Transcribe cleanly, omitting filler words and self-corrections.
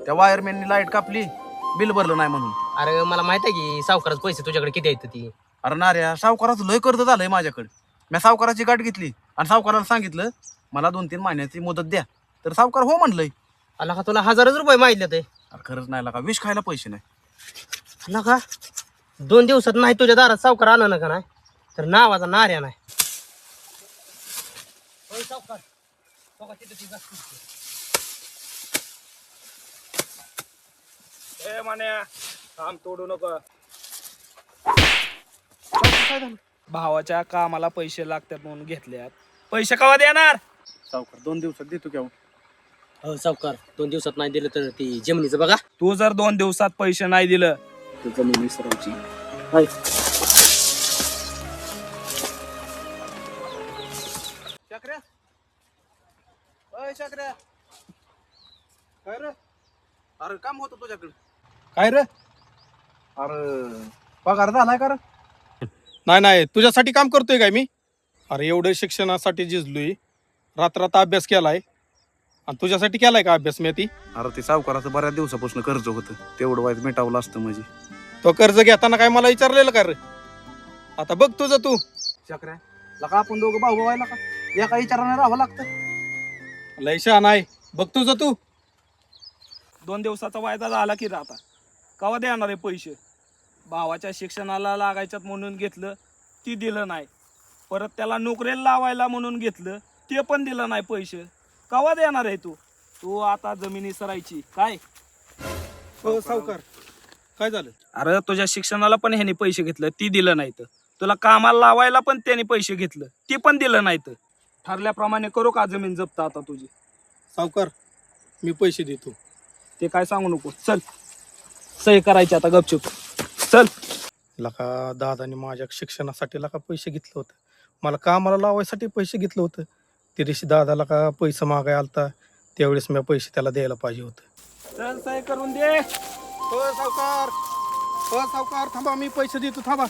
त्या वायरमॅननी लाईट कापली, बिल भरलं नाही म्हणून. अरे मला माहित आहे की सावकाराचे पैसे तुझ्याकडे किती आहेत ती. अरे नाऱ्या, सावकाराचं लय कर्ज झालंय माझ्याकडे. मी सावकाराची गाठ घेतली आणि सावकाराला सांगितलं मला 2-3 महिन्याची मुदत द्या, तर सावकार हो म्हणलंय. आला का तुला 1000 रुपये माहितले ते. अरे खरंच नाही का, विष खायला पैसे नाही. आला का 2 दिवसात नाही तुझ्या दारात सावकार आला ना का नाही तर नावाचा नार्या नाही. सावकार काम तोडू नको. काय झालं? भावाच्या कामाला पैसे लागतात म्हणून घेतल्यात. पैसे कवा देणार? सावकार 2 दिवसात देतो की. हो सावकार 2 दिवसात नाही दिलं तर ती जमिनीचं बघा. तू जर 2 दिवसात पैसे नाही दिलं तर जमीन विसरायची. चक्र्या, अय चक्र्या, काय रे? अरे काम होतं तुझ्याकडे. काय रे? अरे पगार झालाय का रे? नाही तुझ्यासाठी काम करतोय काय मी? अरे एवढं शिक्षणासाठी झिजलोय, रात्रात अभ्यास केलाय आणि तुझ्यासाठी केलाय का अभ्यास मी ती? अरे ते सावकाराचं बऱ्याच दिवसापासून कर्ज होतं, तेवढं वाईट मिटावलं असतं म्हणजे. तो कर्ज घेताना काय मला विचारलेलं का रे? आता बघ तुझं तू. चक्र्या, लका आपण दोघं भाऊ भाऊ आहे का? एका विचाराने राहावं लागतं. लय शहाणा आहे, बघ तुझं तू. 2 दिवसाचा वायदा झाला की आता कवा देणार आहे पैसे? भावाच्या शिक्षणाला लागायच्यात म्हणून घेतलं, ती दिलं नाही. परत त्याला नोकरीला लावायला म्हणून घेतलं, ते पण दिलं नाही पैसे. कवा देणार आहे तू? तू आता जमिनी सरायची काय? हो सावकार, काय झालं? अरे तुझ्या शिक्षणाला पण ह्याने पैसे घेतलं, ती दिलं नाहीत. तुला कामाला लावायला पण त्याने पैसे घेतलं, ती पण दिलं नाहीत. ठरल्याप्रमाणे करू का जमीन जप्त आता तुझी? सावकार, मी पैसे देतो. ते काय सांगू नको. चल सही करायची आता गपचूप. चल. लका दादाने माझ्या शिक्षणासाठी लका पैसे घेतलं होतं, मला कामाला लावायसाठी पैसे घेतलं होतं. त्या दिवशी दादाला का पैसा मागाय आलता, त्यावेळेस मी पैसे त्याला द्यायला पाहिजे होतं. चल सही करून दे. हो सावकार, थांबा, मी पैसे देतो, थांबा.